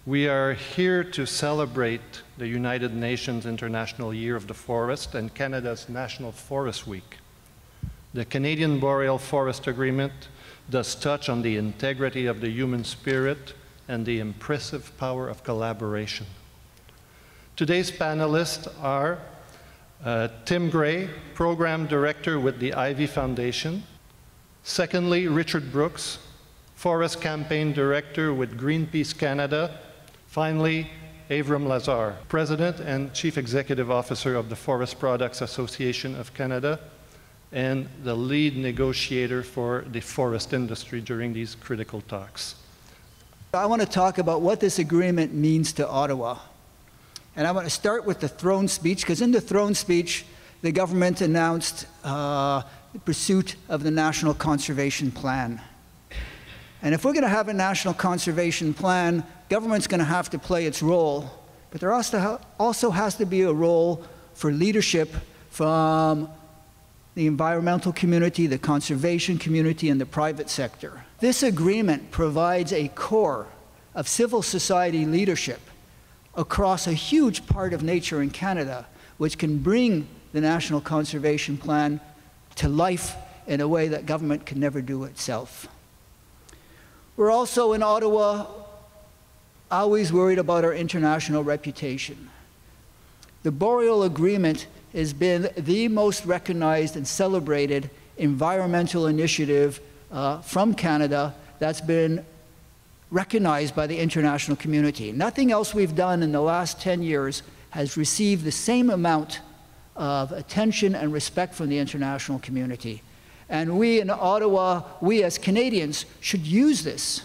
We are here to celebrate the United Nations International Year of the Forest and Canada's National Forest Week. The Canadian Boreal Forest Agreement does touch on the integrity of the human spirit and the impressive power of collaboration. Today's panelists are Tim Gray, Program Director with the Ivy Foundation. Secondly, Richard Brooks, Forest Campaign Director with Greenpeace Canada. Finally, Avram Lazar, President and Chief Executive Officer of the Forest Products Association of Canada, and the lead negotiator for the forest industry during these critical talks. I want to talk about what this agreement means to Ottawa. And I want to start with the throne speech, because in the throne speech, the government announced the pursuit of the National Conservation Plan. And if we're going to have a National Conservation Plan, government's going to have to play its role. But there also has to be a role for leadership from the environmental community, the conservation community, and the private sector. This agreement provides a core of civil society leadership across a huge part of nature in Canada, which can bring the National Conservation Plan to life in a way that government can never do itself. We're also in Ottawa always worried about our international reputation. The Boreal Agreement has been the most recognized and celebrated environmental initiative from Canada that's been recognized by the international community. Nothing else we've done in the last 10 years has received the same amount of attention and respect from the international community. And we in Ottawa, we as Canadians, should use this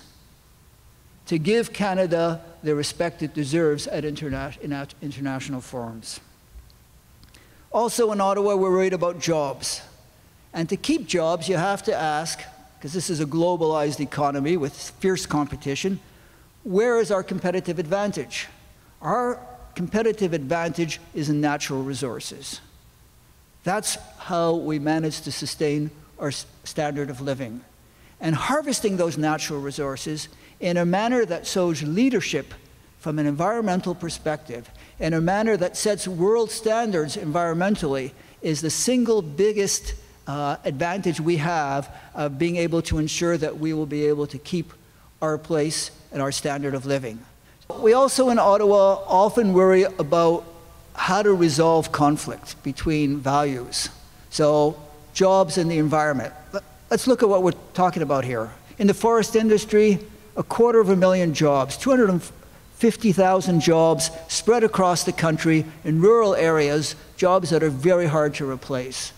to give Canada the respect it deserves at international forums. Also in Ottawa, we're worried about jobs. And to keep jobs, you have to ask, because this is a globalized economy with fierce competition, where is our competitive advantage? Our competitive advantage is in natural resources. That's how we manage to sustain our standard of living. And harvesting those natural resources in a manner that shows leadership from an environmental perspective, in a manner that sets world standards environmentally, is the single biggest advantage we have of being able to ensure that we will be able to keep our place and our standard of living. We also in Ottawa often worry about how to resolve conflict between values. So jobs and the environment. Let's look at what we're talking about here. In the forest industry, 250,000 jobs, 250,000 jobs spread across the country in rural areas, jobs that are very hard to replace.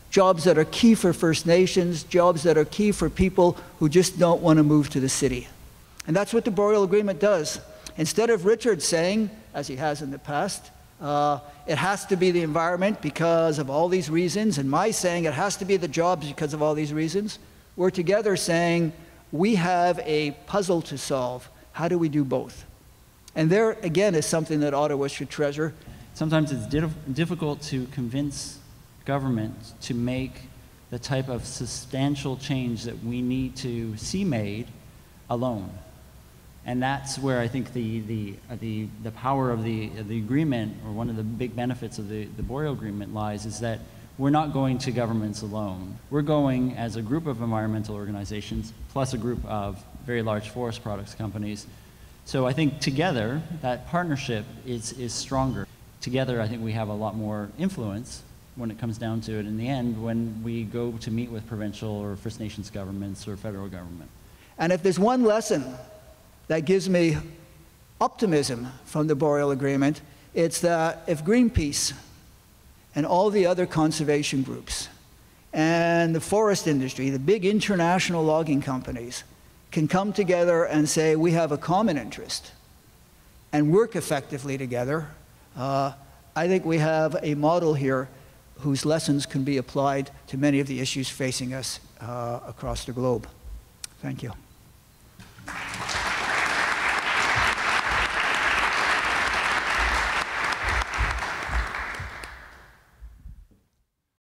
Jobs that are key for First Nations, jobs that are key for people who just don't want to move to the city. And that's what the Boreal Agreement does. Instead of Richard saying, as he has in the past, it has to be the environment because of all these reasons, and my saying it has to be the jobs because of all these reasons, we're together saying we have a puzzle to solve. How do we do both? And there, again, is something that Ottawa should treasure. Sometimes it's difficult to convince government to make the type of substantial change that we need to see made alone. And that's where I think the power of the agreement, or one of the big benefits of the Boreal Agreement lies, is that we're not going to governments alone. We're going as a group of environmental organizations, plus a group of very large forest products companies. So I think together, that partnership is stronger. Together, I think we have a lot more influence when it comes down to it in the end, when we go to meet with provincial or First Nations governments or federal government. And if there's one lesson that gives me optimism from the Boreal Agreement, it's that if Greenpeace and all the other conservation groups and the forest industry, the big international logging companies, can come together and say we have a common interest and work effectively together, I think we have a model here whose lessons can be applied to many of the issues facing us across the globe. Thank you.